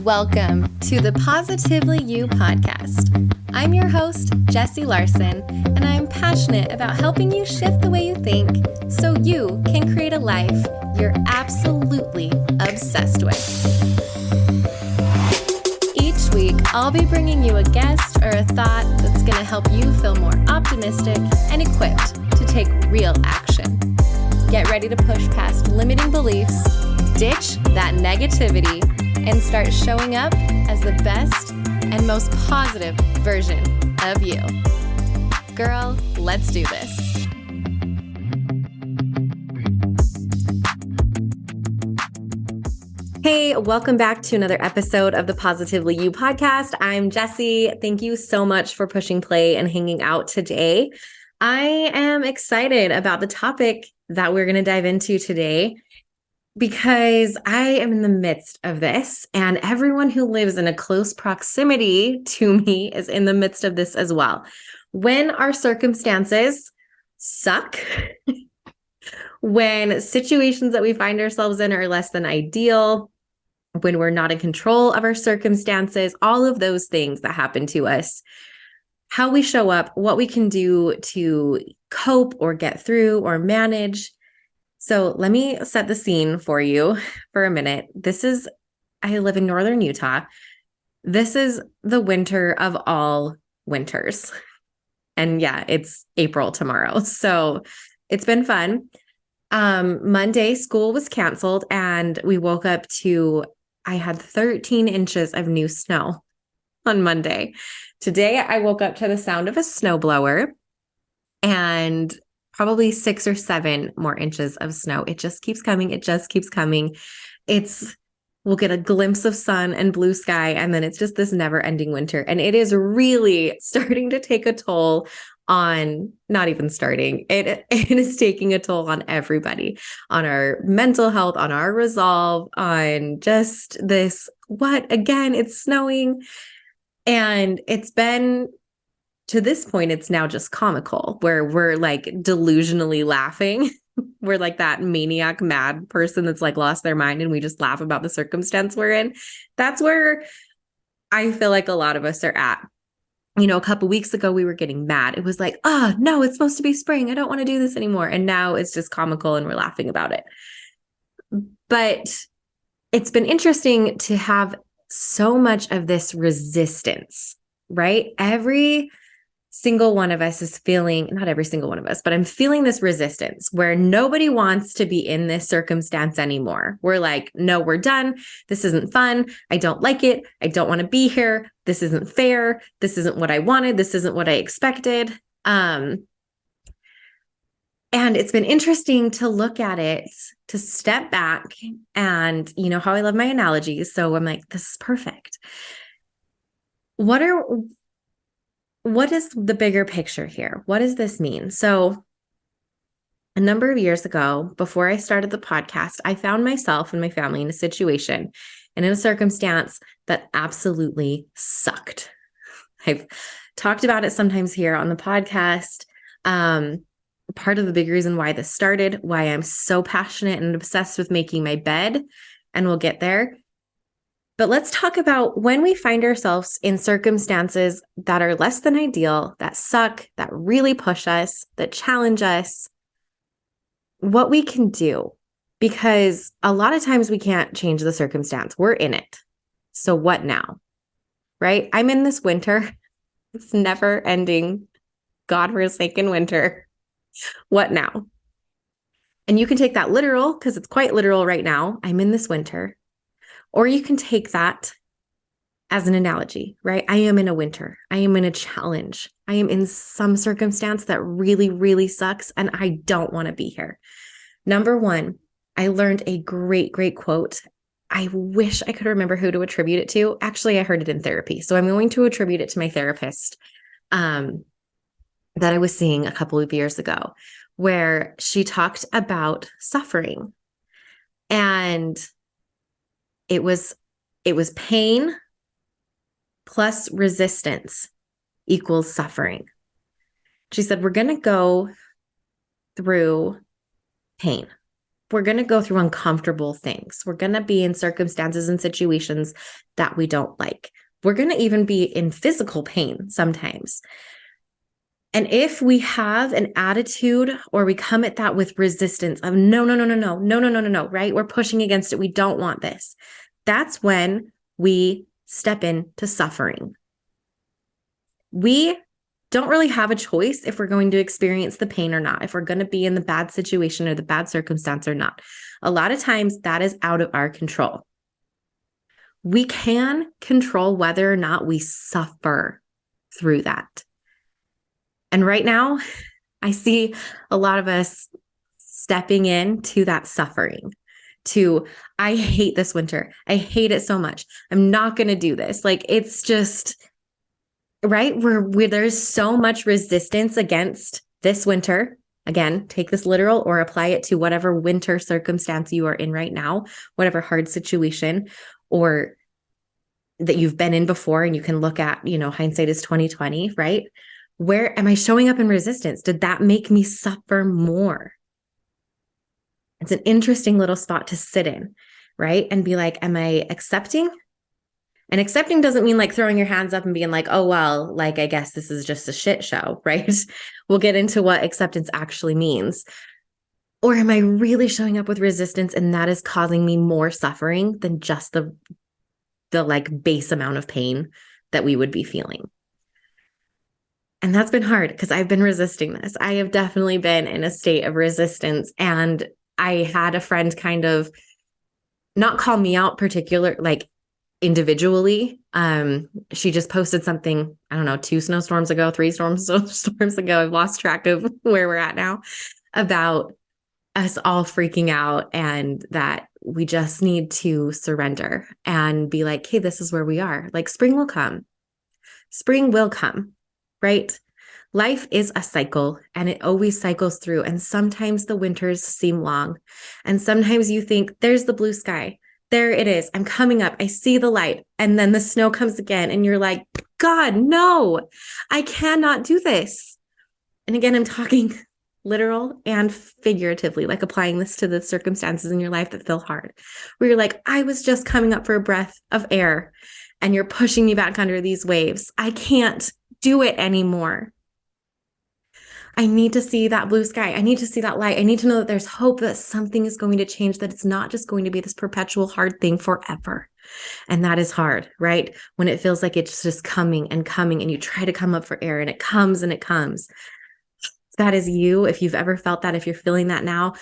Welcome to the Positively You podcast. I'm your host, Jessie Larson, and I'm passionate about helping you shift the way you think so you can create a life you're absolutely obsessed with. Each week, I'll be bringing you a guest or a thought that's going to help you feel more optimistic and equipped to take real action. Get ready to push past limiting beliefs, ditch that negativity, and start showing up as the best and most positive version of you. Girl, let's do this. Hey, welcome back to another episode of the Positively You podcast. I'm Jessie. Thank you so much for pushing play and hanging out today. I am excited about the topic that we're going to dive into today, because I am in the midst of this, and everyone who lives in a close proximity to me is in the midst of this as well. When our circumstances suck, when situations that we find ourselves in are less than ideal, when we're not in control of our circumstances, all of those things that happen to us, how we show up, what we can do to cope or get through or manage. So let me set the scene for you for a minute. I live in northern Utah. This is the winter of all winters. And yeah, it's April tomorrow. So it's been fun. Monday, school was canceled and we woke up I had 13 inches of new snow on Monday. Today, I woke up to the sound of a snowblower and probably 6 or 7 more inches of snow. It just keeps coming. It just keeps coming. We'll get a glimpse of sun and blue sky, and then it's just this never-ending winter. And it is really starting to take a toll on, not even starting, it is taking a toll on everybody, on our mental health, on our resolve, on just this, again, it's snowing. And it's been, to this point, it's now just comical, where we're like delusionally laughing. We're like that maniac mad person that's like lost their mind, and we just laugh about the circumstance we're in. That's where I feel like a lot of us are at. You know, a couple weeks ago, we were getting mad. It was like, oh, no, it's supposed to be spring. I don't want to do this anymore. And now it's just comical and we're laughing about it. But it's been interesting to have so much of this resistance, right? Every single one of us is feeling, not every single one of us, but I'm feeling this resistance where nobody wants to be in this circumstance anymore. We're like, no, we're done. This isn't fun. I don't like it. I don't want to be here. This isn't fair. This isn't what I wanted. This isn't what I expected. And it's been interesting to look at it, to step back, and you know how I love my analogies. So I'm like, this is perfect. What is the bigger picture here? What does this mean? So a number of years ago, before I started the podcast, I found myself and my family in a situation and in a circumstance that absolutely sucked. I've talked about it sometimes here on the podcast. Part of the big reason why this started, why I'm so passionate and obsessed with making my bed, and we'll get there. But let's talk about when we find ourselves in circumstances that are less than ideal, that suck, that really push us, that challenge us, what we can do. Because a lot of times we can't change the circumstance. We're in it. So what now? Right? I'm in this winter. It's never ending, godforsaken winter. What now? And you can take that literal, because it's quite literal right now. I'm in this winter. Or you can take that as an analogy, right? I am in a winter. I am in a challenge. I am in some circumstance that really, really sucks, and I don't want to be here. Number one, I learned a great, great quote. I wish I could remember who to attribute it to. Actually, I heard it in therapy. So I'm going to attribute it to my therapist that I was seeing a couple of years ago, where she talked about suffering. And it was pain plus resistance equals suffering. She said, we're going to go through pain. we're going to go through uncomfortable things. We're going to be in circumstances and situations that we don't like. We're going to even be in physical pain sometimes. And if we have an attitude or we come at that with resistance of no, right? We're pushing against it. We don't want this. That's when we step into suffering. We don't really have a choice if we're going to experience the pain or not, if we're going to be in the bad situation or the bad circumstance or not. A lot of times that is out of our control. We can control whether or not we suffer through that. And right now, I see a lot of us stepping into that suffering to, I hate this winter. I hate it so much. I'm not going to do this. Like, it's just, right? Where there's so much resistance against this winter. Again, take this literal or apply it to whatever winter circumstance you are in right now, whatever hard situation or that you've been in before. And you can look at, hindsight is 2020, right? Where am I showing up in resistance? Did that make me suffer more? It's an interesting little spot to sit in, right? And be like, am I accepting? And accepting doesn't mean like throwing your hands up and being like, oh, well, like, I guess this is just a shit show, right? We'll get into what acceptance actually means. Or am I really showing up with resistance and that is causing me more suffering than just the like base amount of pain that we would be feeling? And that's been hard because I've been resisting this. I have definitely been in a state of resistance. And I had a friend kind of not call me out like individually. She just posted something, I don't know, 2 snowstorms ago, 3 storms ago. I've lost track of where we're at now, about us all freaking out and that we just need to surrender and be like, hey, this is where we are. Like, spring will come. Spring will come. Right? Life is a cycle and it always cycles through. And sometimes the winters seem long. And sometimes you think there's the blue sky. There it is. I'm coming up. I see the light. And then the snow comes again. And you're like, God, no, I cannot do this. And again, I'm talking literal and figuratively, like applying this to the circumstances in your life that feel hard, where you're like, I was just coming up for a breath of air and you're pushing me back under these waves. I can't do it anymore. I need to see that blue sky. I need to see that light. I need to know that there's hope, that something is going to change, that it's not just going to be this perpetual hard thing forever. And that is hard, right? When it feels like it's just coming and coming and you try to come up for air and it comes and it comes. That is you. If you've ever felt that, if you're feeling that now,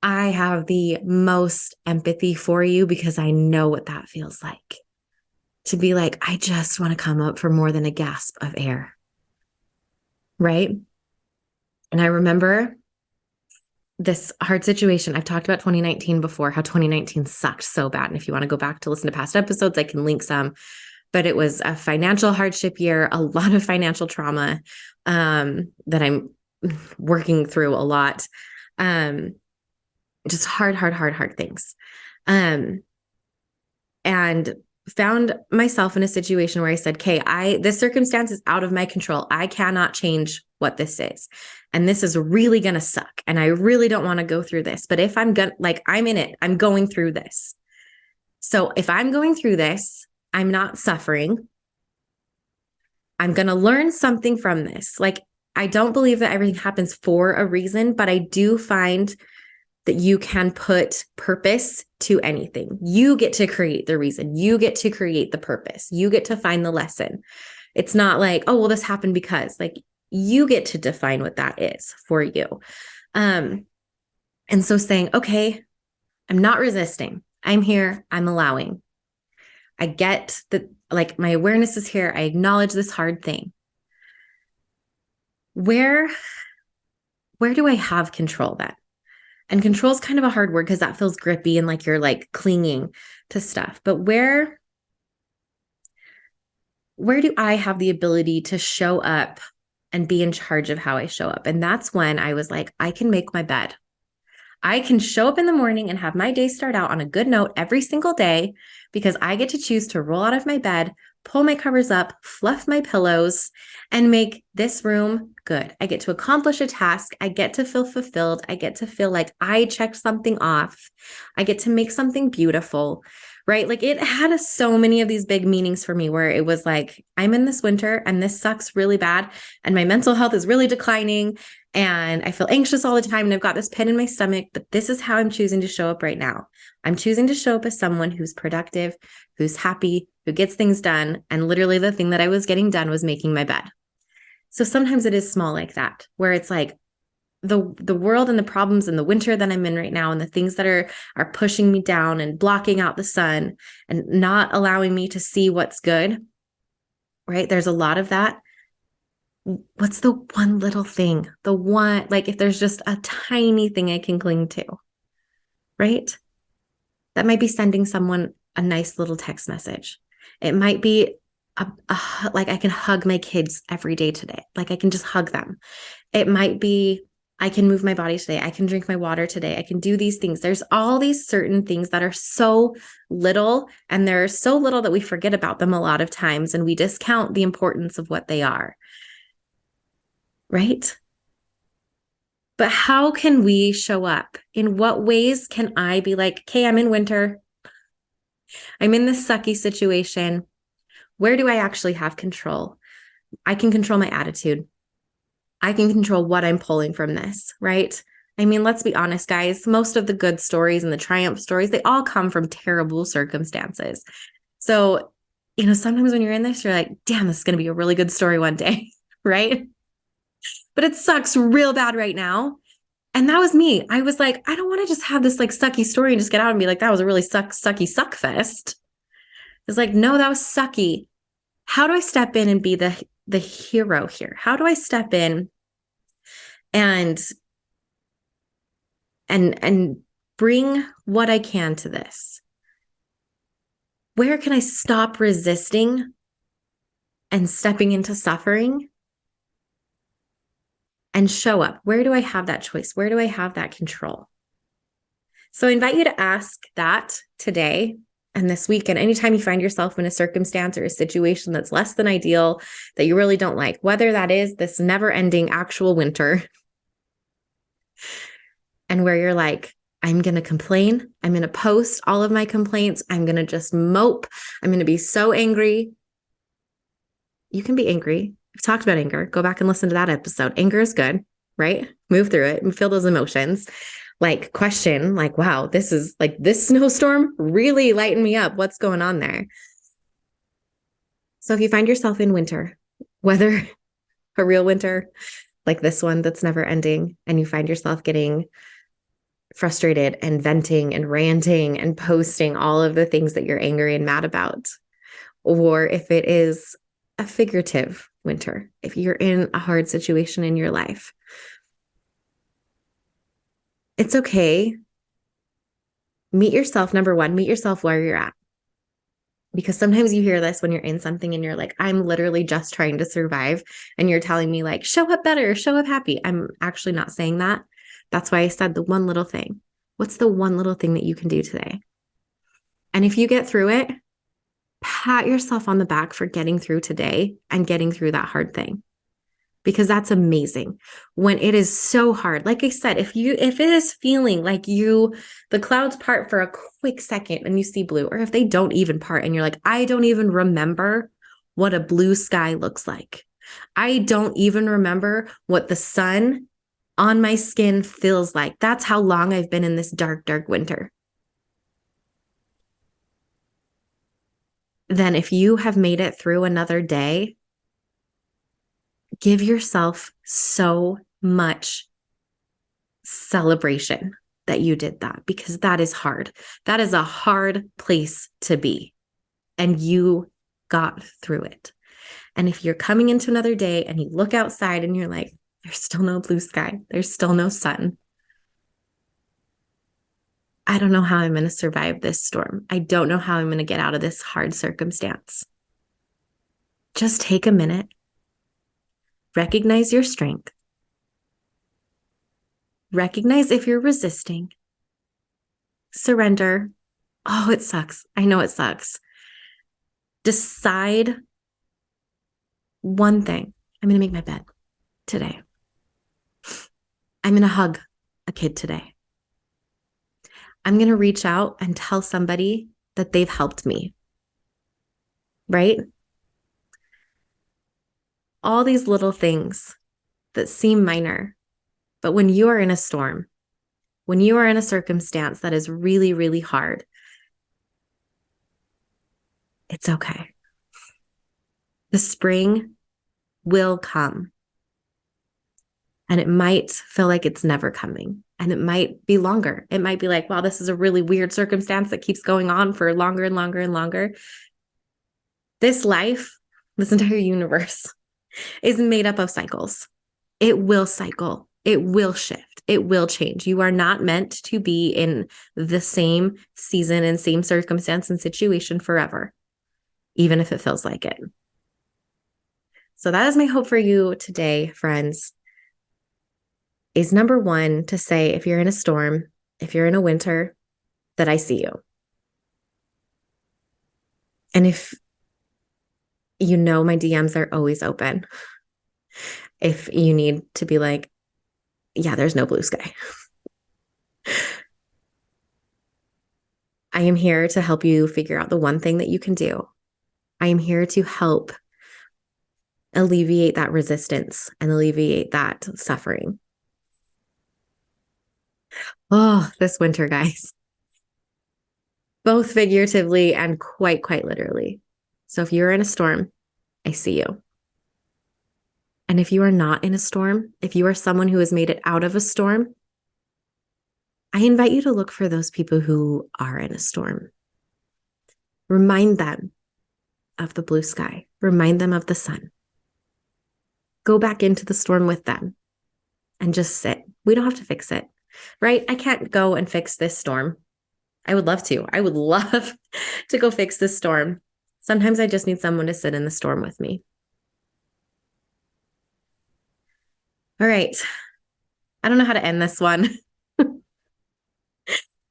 I have the most empathy for you because I know what that feels like. To be like, I just want to come up for more than a gasp of air. Right? And I remember this hard situation. I've talked about 2019 before, how 2019 sucked so bad. And if you want to go back to listen to past episodes, I can link some. But it was a financial hardship year, a lot of financial trauma that I'm working through a lot. Just hard things. And found myself in a situation where I said, okay, this circumstance is out of my control. I cannot change what this is. And this is really going to suck. And I really don't want to go through this. But if I'm I'm in it, I'm going through this. So if I'm going through this, I'm not suffering. I'm going to learn something from this. Like, I don't believe that everything happens for a reason, but I do find that you can put purpose to anything. You get to create the reason. You get to create the purpose. You get to find the lesson. It's not like, oh, well, this happened because, like, you get to define what that is for you. And so saying, okay, I'm not resisting. I'm here. I'm allowing. I get that, like, my awareness is here. I acknowledge this hard thing. Where do I have control then? And control is kind of a hard word because that feels grippy and like you're like clinging to stuff. But where do I have the ability to show up and be in charge of how I show up? And that's when I was like, I can make my bed. I can show up in the morning and have my day start out on a good note every single day because I get to choose to roll out of my bed, pull my covers up, fluff my pillows, and make this room good. I get to accomplish a task. I get to feel fulfilled. I get to feel like I checked something off. I get to make something beautiful, right? Like it had so many of these big meanings for me where it was like, I'm in this winter and this sucks really bad. And my mental health is really declining. And I feel anxious all the time. And I've got this pit in my stomach, but this is how I'm choosing to show up right now. I'm choosing to show up as someone who's productive, who's happy, who gets things done. And literally the thing that I was getting done was making my bed. So sometimes it is small like that, where it's like the world and the problems in the winter that I'm in right now and the things that are pushing me down and blocking out the sun and not allowing me to see what's good, right? There's a lot of that. What's the one little thing? The one, like if there's just a tiny thing I can cling to, right? That might be sending someone a nice little text message. It might be like I can hug my kids every day today. Like I can just hug them. It might be I can move my body today. I can drink my water today. I can do these things. There's all these certain things that are so little, and they're so little that we forget about them a lot of times and we discount the importance of what they are. Right? But how can we show up? In what ways can I be like, okay, I'm in winter. I'm in this sucky situation. Where do I actually have control? I can control my attitude. I can control what I'm pulling from this, right? I mean, let's be honest, guys. Most of the good stories and the triumph stories, they all come from terrible circumstances. So, sometimes when you're in this, you're like, damn, this is going to be a really good story one day, right? But it sucks real bad right now. And that was me. I was like, I don't want to just have this like sucky story and just get out and be like, that was a really sucky suck fest. It's like, no, that was sucky. How do I step in and be the hero here? How do I step in and bring what I can to this? Where can I stop resisting and stepping into suffering and show up? Where do I have that choice? Where do I have that control? So I invite you to ask that today and this week. And anytime you find yourself in a circumstance or a situation that's less than ideal, that you really don't like, whether that is this never-ending actual winter, and where you're like, I'm going to complain. I'm going to post all of my complaints. I'm going to just mope. I'm going to be so angry. You can be angry. We've talked about anger. Go back and listen to that episode. Anger is good, right? Move through it and feel those emotions. Like question, like, wow, this is like this snowstorm really lightened me up. What's going on there? So if you find yourself in winter, whether a real winter like this one that's never ending, and you find yourself getting frustrated and venting and ranting and posting all of the things that you're angry and mad about, or if it is a figurative winter, if you're in a hard situation in your life, it's okay. Meet yourself. Number one, meet yourself where you're at. Because sometimes you hear this when you're in something and you're like, I'm literally just trying to survive. And you're telling me like, show up better, show up happy. I'm actually not saying that. That's why I said the one little thing. What's the one little thing that you can do today? And if you get through it, pat yourself on the back for getting through today and getting through that hard thing. Because that's amazing. When it is so hard, like I said, if it is feeling like the clouds part for a quick second and you see blue, or if they don't even part and you're like, I don't even remember what a blue sky looks like. I don't even remember what the sun on my skin feels like. That's how long I've been in this dark, dark winter. Then if you have made it through another day, give yourself so much celebration that you did that, because that is hard. That is a hard place to be. And you got through it. And if you're coming into another day and you look outside and you're like, there's still no blue sky, there's still no sun, I don't know how I'm going to survive this storm. I don't know how I'm going to get out of this hard circumstance. Just take a minute. Recognize your strength. Recognize if you're resisting. Surrender. Oh, it sucks. I know it sucks. Decide one thing. I'm going to make my bed today. I'm going to hug a kid today. I'm going to reach out and tell somebody that they've helped me. Right? All these little things that seem minor, but when you are in a storm, when you are in a circumstance that is really, really hard, it's okay. The spring will come. And it might feel like it's never coming. And it might be longer. It might be like, wow, this is a really weird circumstance that keeps going on for longer and longer and longer. This life, this entire universe, is made up of cycles. It will cycle. It will shift. It will change. You are not meant to be in the same season and same circumstance and situation forever, even if it feels like it. So that is my hope for you today, friends. Is number one, to say, if you're in a storm, if you're in a winter, that I see you. And if you know, my DMs are always open. If you need to be like, yeah, there's no blue sky. I am here to help you figure out the one thing that you can do. I am here to help alleviate that resistance and alleviate that suffering. Oh, this winter, guys. Both figuratively and quite literally. So if you're in a storm, I see you. And if you are not in a storm, if you are someone who has made it out of a storm, I invite you to look for those people who are in a storm. Remind them of the blue sky. Remind them of the sun. Go back into the storm with them and just sit. We don't have to fix it. Right? I can't go and fix this storm. I would love to. I would love to go fix this storm. Sometimes I just need someone to sit in the storm with me. All right. I don't know how to end this one.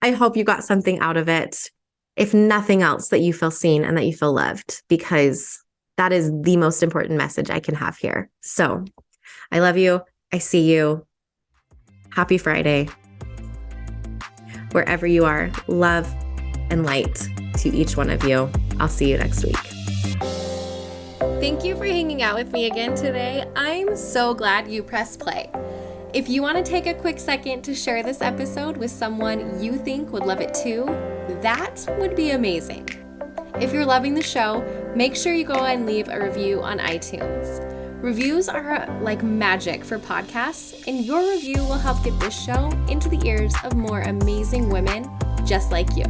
I hope you got something out of it. If nothing else, that you feel seen and that you feel loved, because that is the most important message I can have here. So I love you. I see you. Happy Friday. Wherever you are, love and light to each one of you. I'll see you next week. Thank you for hanging out with me again today. I'm so glad you pressed play. If you want to take a quick second to share this episode with someone you think would love it too, that would be amazing. If you're loving the show, make sure you go and leave a review on iTunes. Reviews are like magic for podcasts, and your review will help get this show into the ears of more amazing women just like you.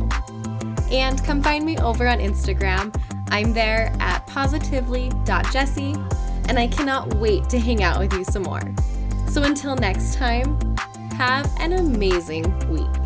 And come find me over on Instagram. I'm there at positively.jessie, and I cannot wait to hang out with you some more. So until next time, have an amazing week.